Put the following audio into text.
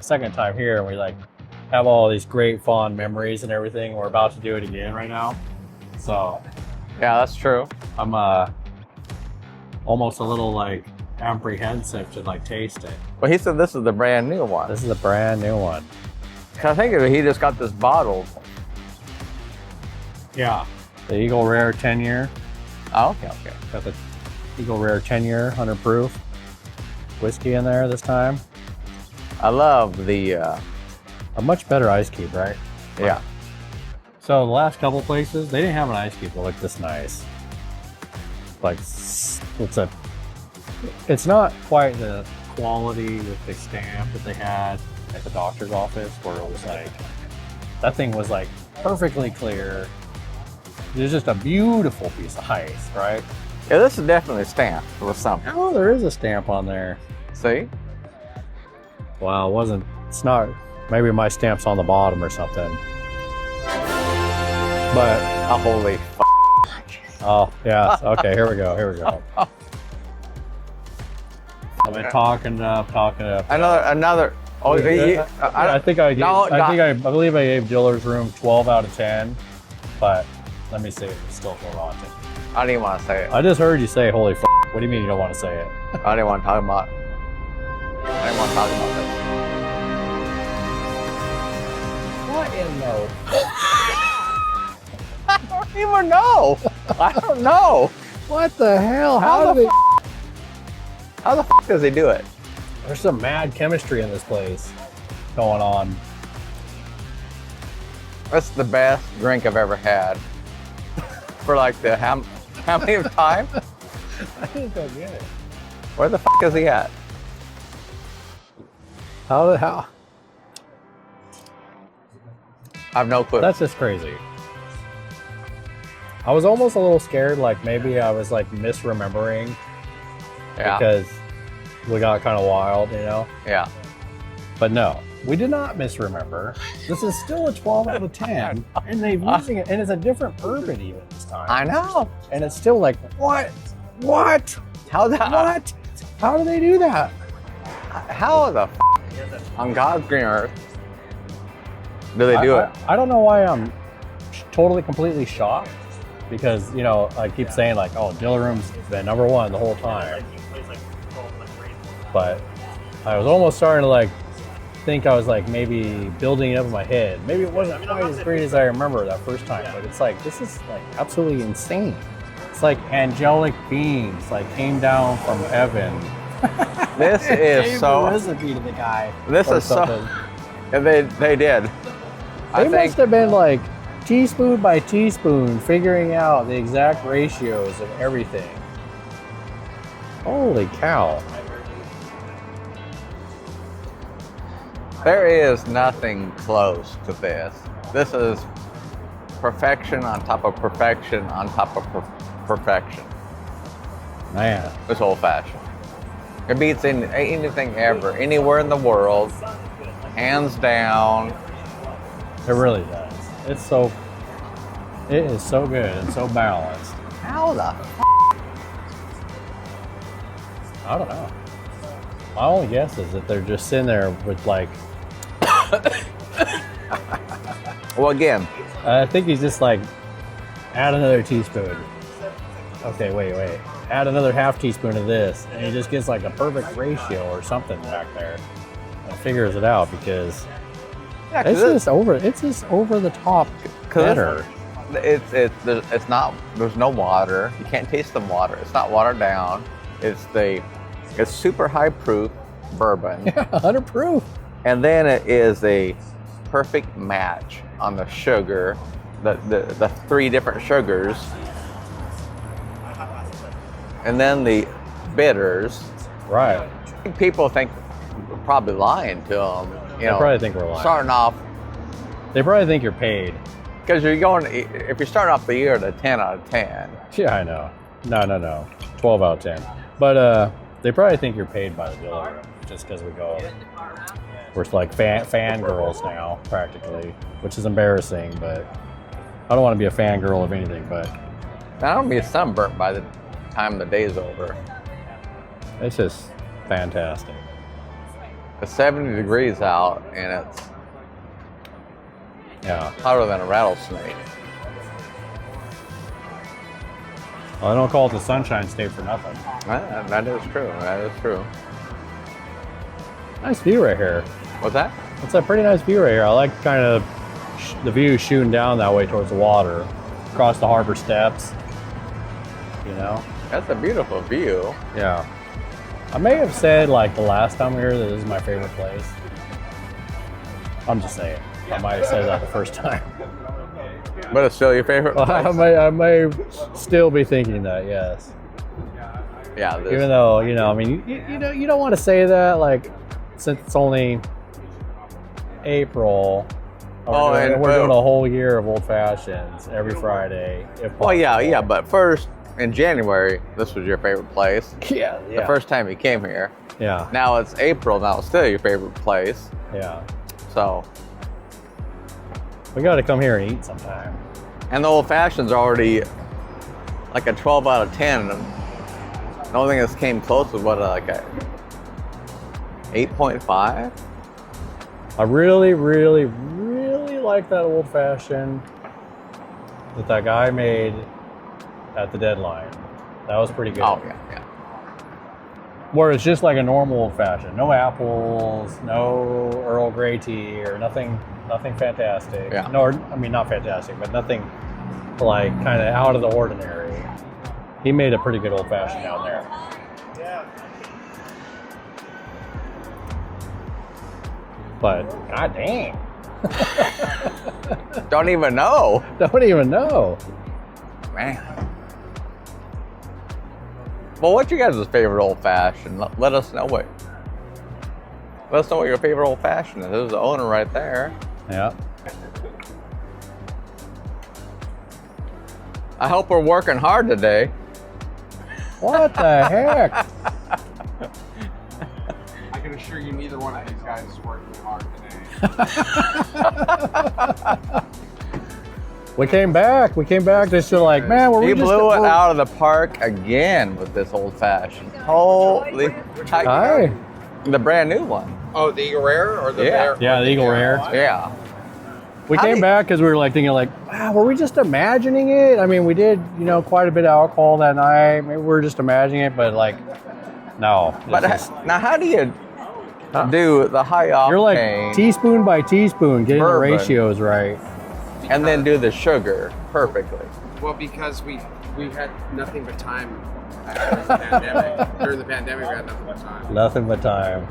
second time here, and we like have all these great fond memories and everything. We're about to do it again right now, so Yeah, that's true. I'm almost a little like apprehensive to like taste it. Well, he said this is the brand new one. This is a brand new one. I think he just got this bottle. Yeah, the Eagle Rare 10-year. Oh, okay. Got the Eagle Rare 10-year 100 proof whiskey in there this time. I love the. A much better ice cube, right? Yeah. So the last couple places, they didn't have an ice cube that looked this nice. Like it's not quite the quality with the stamp that they had at the doctor's office, where it was like, that thing was like perfectly clear. It was just a beautiful piece of ice, right? Yeah, this is definitely stamped with something. Oh, there is a stamp on there. See? Well, it's not, maybe my stamp's on the bottom or something. But, Oh, holy f***. oh, yeah, okay, here we go. I've been talking it up. Another. Oh, I believe I gave Diller's Room 12 out of 10, but let me see if it's still 12 out of 10. I don't even want to say it. I just heard you say, holy f***. What do you mean you don't want to say it? I didn't want to talk about. I didn't want to talk about this. What in the... I don't even know. I don't know. What the hell? How the f does he do it? There's some mad chemistry in this place going on. That's the best drink I've ever had. For like the how many time? I didn't go get it. Where the f is he at? How? I have no clue. That's just crazy. I was almost a little scared, like maybe I was like misremembering. Yeah. Because we got kind of wild, you know? Yeah. But no, we did not misremember. This is still a 12 out of 10. And they're using it, and it's a different bourbon even this time. I know. And it's still like, what? How the What? How do they do that? How the f on God's green earth do they do it? I don't know why I'm totally, completely shocked. Because, you know, I keep saying like, oh, Diller Room's been number one the whole time. But I was almost starting to like think I was like maybe building it up in my head. Maybe it wasn't quite as great as I remember that first time, but it's like, this is like absolutely insane. It's like angelic beings like came down from heaven. This is so. Recipe to the guy. This is something. so. They did. They must have been like teaspoon by teaspoon figuring out the exact ratios of everything. Holy cow. There is nothing close to this. This is perfection on top of perfection on top of perfection. Man. It's old fashioned. It beats anything ever, anywhere in the world, hands down. It really does. It is so good and so balanced. How the I don't know. My only guess is that they're just sitting there with like, Well, again, I think he's just like, add another teaspoon. Okay, wait. Add another half teaspoon of this. And he just gets like a perfect ratio or something back there. And figures it out because yeah, it's just over the top better. It's not, there's no water. You can't taste the water. It's not watered down. It's super high proof bourbon. Yeah, 100 proof. And then it is a perfect match on the sugar, the three different sugars. And then the bitters. Right. I think people think we're probably lying to them. They probably think we're lying. Starting off. They probably think you're paid. Because if you're starting off the year at a 10 out of 10. Yeah, I know. No. 12 out of 10. But they probably think you're paid by the Diller Room just because we go. We're like fangirls now, practically, which is embarrassing, but I don't want to be a fangirl of anything, but I don't be sunburnt by the time the day's over. it's just fantastic. It's 70 degrees out, and it's Yeah. hotter than a rattlesnake. Well, I don't call it the Sunshine State for nothing. That is true. That is true. Nice view right here. What's that? It's a pretty nice view right here. I like kind of the view shooting down that way towards the water, across the harbor steps. You know? That's a beautiful view. Yeah. I may have said like the last time we were here that this is my favorite place. I'm just saying. I might have said that the first time. But it's still your favorite place? I may still be thinking that, yes. Yeah. This, Even though, you know, I mean, you don't want to say that, like, since it's only April. We're doing a whole year of old fashions every Friday. If well, yeah, but first in January, this was your favorite place. Yeah. The first time you came here. Yeah. Now it's April. Now it's still your favorite place. Yeah. So. We got to come here and eat sometime. And the old fashions are already like a 12 out of 10. The only thing that came close was what, like a 8.5? I really, really, really like that old fashioned that guy made at the Deadline. That was pretty good. Oh, yeah. Where it's just like a normal old fashioned. No apples, no Earl Grey tea, or nothing fantastic. Yeah. No, I mean, not fantastic, but nothing like kind of out of the ordinary. He made a pretty good old fashioned down there. But, god dang. Don't even know. Don't even know. Man. Well, what's your guys' favorite old fashioned? Let us know what. Let us know what your favorite old fashioned is. There's the owner right there. Yeah. I hope we're working hard today. What the heck? I can assure you neither one of these guys is working hard today. We came back just to like, man, You blew it out of the park again with this old fashioned. Holy. Hi. The brand new one. Oh, the Eagle Rare or the Yeah. Bear? Yeah, the Eagle Rare. Yeah. We came back because we were like thinking like, wow, were we just imagining it? I mean, we did, quite a bit of alcohol that night. Maybe we were just imagining it, but like, no. But now, how do you do the high octane? You're like teaspoon by teaspoon, getting bourbon. the ratios right. And then do the sugar perfectly. Well, because we had nothing but time during the pandemic. During the pandemic, we had nothing but time. Nothing but time.